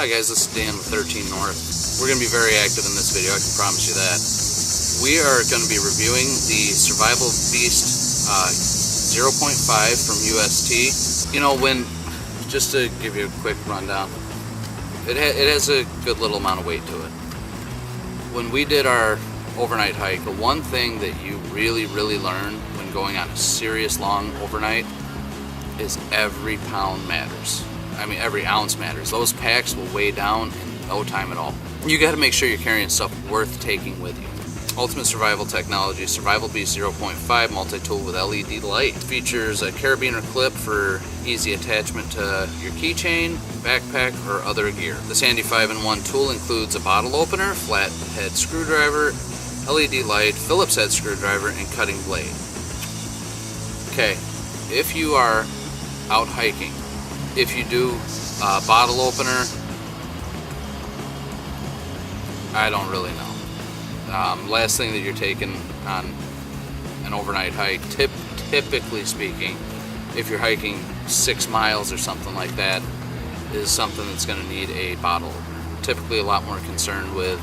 Hi guys, this is Dan with 13 North. We're going to be very active in this video, I can promise you that. We are going to be reviewing the Survival Beast 0.5 from UST. You know, just to give you a quick rundown, it has a good little amount of weight to it. When we did our overnight hike, the one thing that you really learn when going on a serious long overnight is every pound matters. I mean, every ounce matters. Those packs will weigh down in no time at all. You got to make sure you're carrying stuff worth taking with you. Ultimate Survival Technology, Survival Beast 0.5 multi-tool with LED light. Features a carabiner clip for easy attachment to your keychain, backpack, or other gear. This handy 5-in-1 tool includes a bottle opener, flat head screwdriver, LED light, Phillips head screwdriver, and cutting blade. Okay, if you are out hiking, if you do a bottle opener, I don't really know. Last thing that you're taking on an overnight hike, typically speaking, if you're hiking 6 miles or something like that, is something that's going to need a bottle opener. Typically a lot more concerned with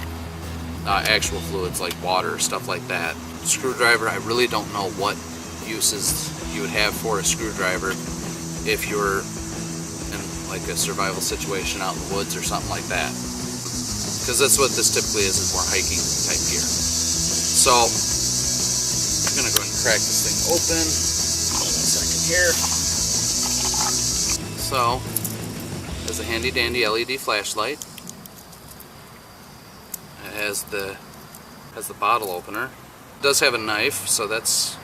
actual fluids like water, stuff like that. Screwdriver, I really don't know what uses you would have for a screwdriver if you're in like a survival situation out in the woods or something like that, because that's what this typically is more hiking type gear. So I'm gonna go ahead and crack this thing open. Hold on a second here. So there's a handy dandy LED flashlight. It has the bottle opener. It does have a knife, so that's,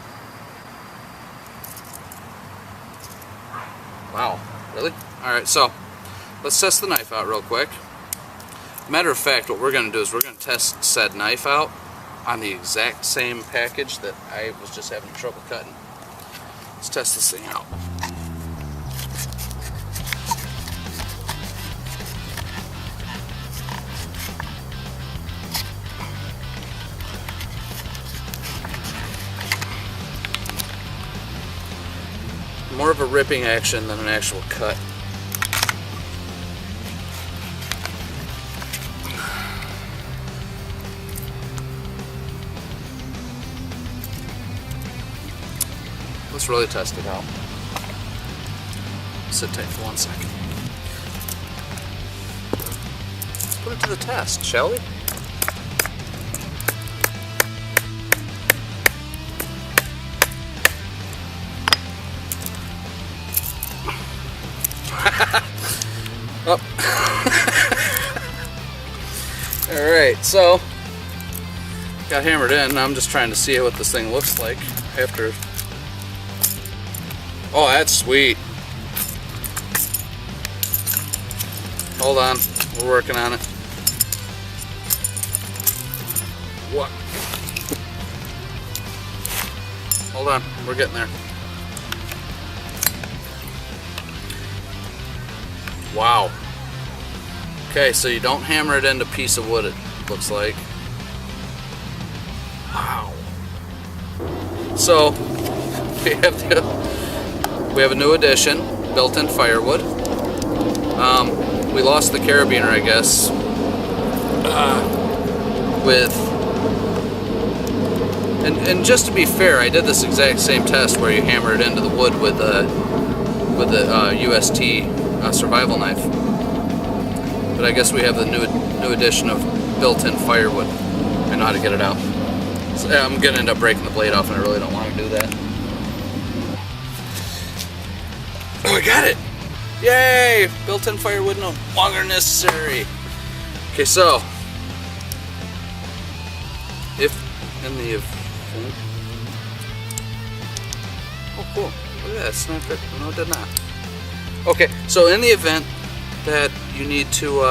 wow, really? Alright, so let's test the knife out real quick. Matter of fact, what we're going to do is we're going to test said knife out on the exact same package that I was just having trouble cutting. Let's test this thing out. More of a ripping action than an actual cut. Let's really test it out. Sit tight for 1 second. Let's put it to the test, shall we? Oh. Alright, so got hammered in. I'm just trying to see what this thing looks like after. Oh, that's sweet. Hold on, we're working on it. What? Hold on, we're getting there. Wow. Okay, so you don't hammer it into a piece of wood, it looks like. Wow. So we have a new addition, built-in firewood. We lost the carabiner, I guess, and just to be fair, I did this exact same test where you hammer it into the wood with the UST survival knife. But I guess we have the new addition of built-in firewood. I know how to get it out. So, I'm gonna end up breaking the blade off, and I really don't want to do that. Oh, I got it! Yay! Built-in firewood no longer necessary. Okay, so if in the event, oh cool, look at that, it's not good. No, it did not. Okay, so in the event that you need to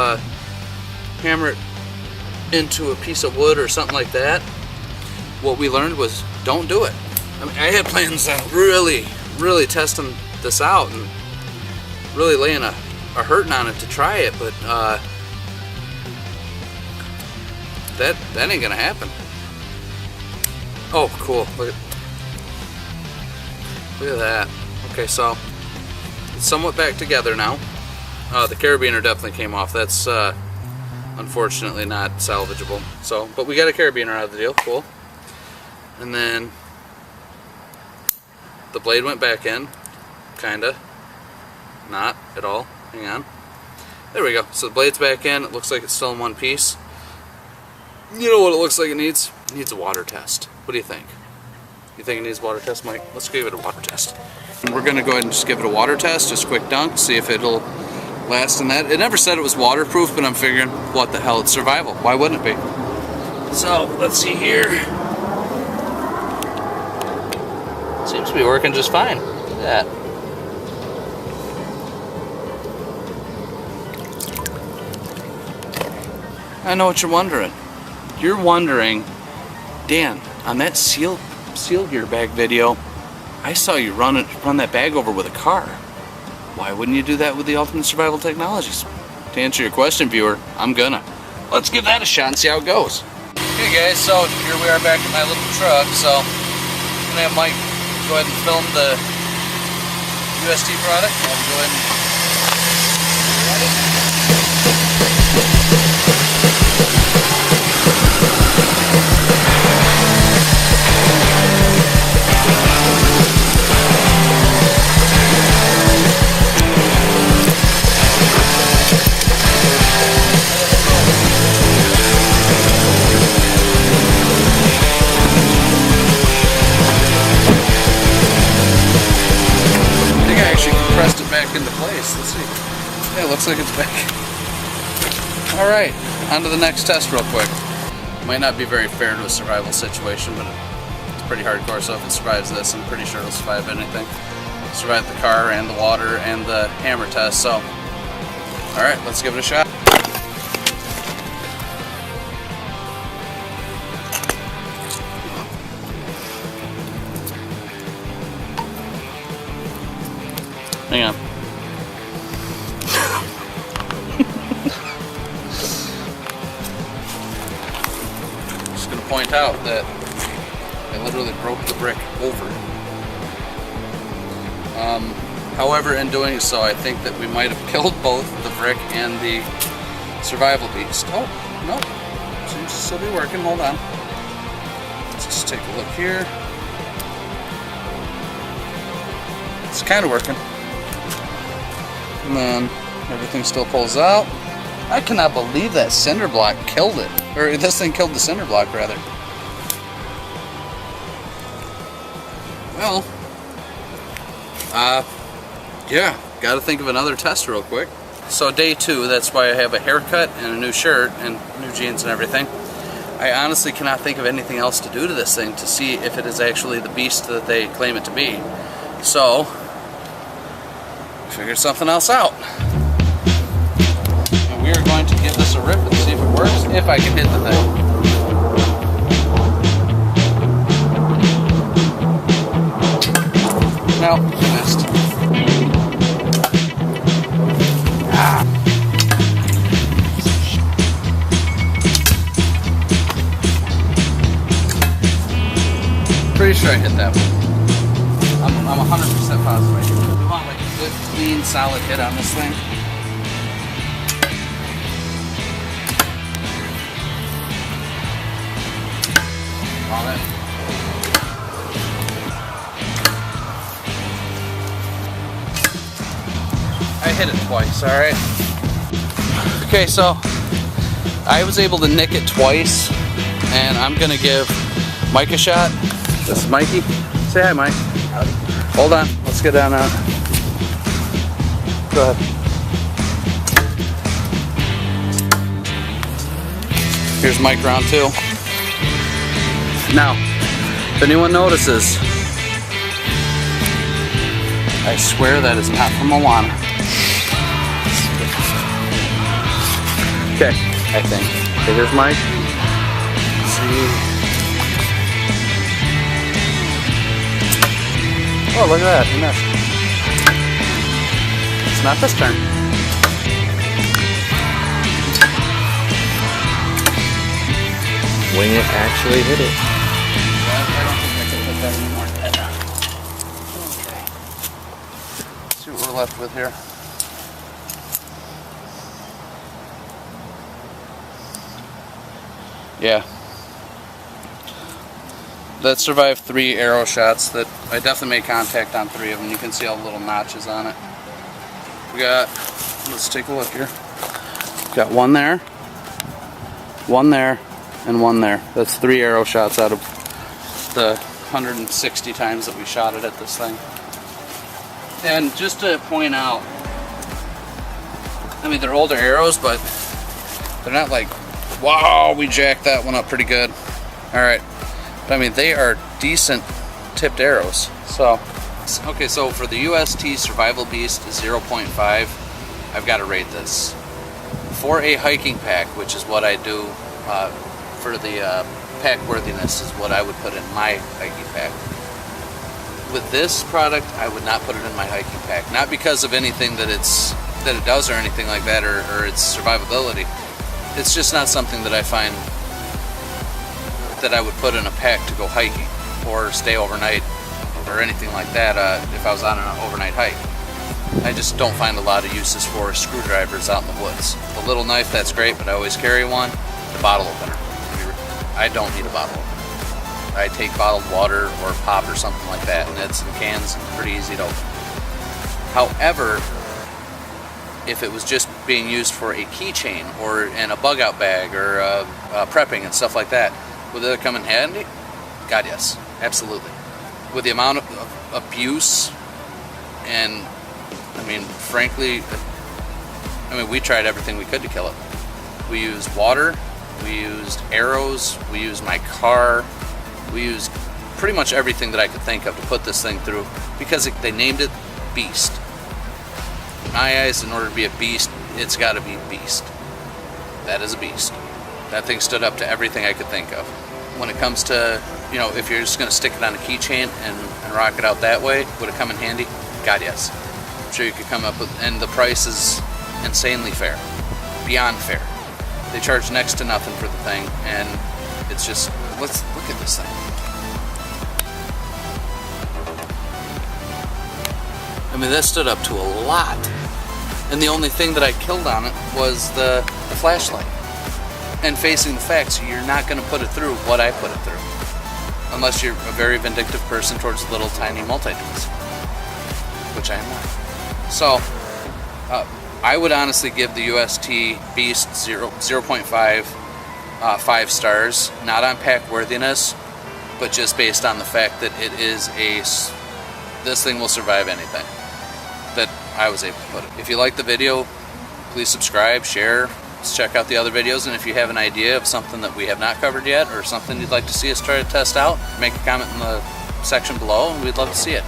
hammer it into a piece of wood or something like that, what we learned was don't do it. I mean, I had plans on really testing this out and really laying a hurting on it to try it, but that ain't gonna happen. Oh, cool! Look at that. Okay, so it's somewhat back together now. The carabiner definitely came off. That's unfortunately not salvageable. So, but we got a carabiner out of the deal. Cool. And then the blade went back in, kinda. Not at all. Hang on. There we go. So the blade's back in. It looks like it's still in one piece. You know what it looks like it needs? It needs a water test. What do you think? You think it needs a water test, Mike? Let's give it a water test. And we're gonna go ahead and just give it a water test, just quick dunk, see if it'll last in that. It never said it was waterproof, but I'm figuring, what the hell, it's survival. Why wouldn't it be? So, let's see here. Seems to be working just fine. Look at that. I know what you're wondering. You're wondering, Dan, on that seal gear bag video, I saw you run that bag over with a car. Why wouldn't you do that with the Ultimate Survival Technologies? To answer your question, viewer, I'm gonna. Let's give that a shot and see how it goes. Okay guys, so here we are back at my little truck. So I'm gonna have Mike go ahead and film the UST product. I'll go ahead and into place. Let's see. Yeah, it looks like it's back. Alright, on to the next test real quick. Might not be very fair to a survival situation, but it's pretty hardcore, so if it survives this, I'm pretty sure it'll survive anything. Survive the car and the water and the hammer test, so alright, let's give it a shot. Hang on. Just gonna point out that I literally broke the brick over. However, in doing so, I think that we might have killed both the brick and the survival beast. Oh, no. Seems to still be working. Hold on. Let's just take a look here. It's kind of working. And then everything still pulls out. I cannot believe that cinder block killed it. Or this thing killed the cinder block, rather. Well, yeah, gotta think of another test real quick. So day 2, that's why I have a haircut and a new shirt and new jeans and everything. I honestly cannot think of anything else to do to this thing to see if it is actually the beast that they claim it to be. So, figure something else out. And we are going to give this a rip and see if it works, if I can hit the thing. No, missed. Ah. Pretty sure I hit that one. I'm 100% positive. We want like a good, clean, solid hit on this thing. All that. I hit it twice, alright? Okay, so I was able to nick it twice, and I'm gonna give Mike a shot. This is Mikey. Say hi, Mike. Howdy. Hold on, let's get down now. Go ahead. Here's Mike round 2. Now, if anyone notices, I swear that is not from Moana. Okay, I think. Okay, here's Mike. Let's see. Oh, look at that, he missed. It's not this turn. Wing it actually hit it. I don't think I can hit that anymore. Okay. Let's see what we're left with here. Yeah. That survived 3 arrow shots. That I definitely made contact on 3 of them. You can see all the little notches on it. We got, let's take a look here. Got 1 there, 1 there, and 1 there. That's 3 arrow shots out of the 160 times that we shot it at this thing. And just to point out, I mean, they're older arrows, but they're not like, wow, we jacked that one up pretty good. Alright. But I mean, they are decent tipped arrows. So, okay, so for the UST Survival Beast 0.5, I've got to rate this. For a hiking pack, which is what I do for the pack worthiness, is what I would put in my hiking pack. With this product, I would not put it in my hiking pack. Not because of anything that it does or anything like that, or its survivability. It's just not something that I find that I would put in a pack to go hiking or stay overnight or anything like that if I was on an overnight hike. I just don't find a lot of uses for screwdrivers out in the woods. The little knife, that's great, but I always carry one. The bottle opener. I don't need a bottle opener. I take bottled water or pop or something like that, and it's in cans and pretty easy to open. However, if it was just being used for a keychain or in a bug out bag or prepping and stuff like that, would it come in handy? God, yes, absolutely. With the amount of abuse and, I mean, frankly, we tried everything we could to kill it. We used water, we used arrows, we used my car, we used pretty much everything that I could think of to put this thing through, because they named it Beast. In my eyes, in order to be a beast, it's got to be Beast. That is a beast. That thing stood up to everything I could think of. When it comes to, if you're just going to stick it on a keychain and rock it out that way, would it come in handy? God, yes. I'm sure you could come up with, and the price is insanely fair. Beyond fair. They charge next to nothing for the thing, and it's just, let's look at this thing. I mean, that stood up to a lot. And the only thing that I killed on it was the flashlight. And facing the facts, you're not going to put it through what I put it through. Unless you're a very vindictive person towards little tiny multi-tools. Which I am not. So, I would honestly give the UST Beast 0.5 5 stars. Not on pack worthiness, but just based on the fact that it is this thing will survive anything that I was able to put it. If you like the video, please subscribe, share. Let's check out the other videos, and if you have an idea of something that we have not covered yet or something you'd like to see us try to test out, make a comment in the section below and we'd love to see it.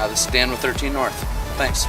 This is Dan with 13 North. Thanks.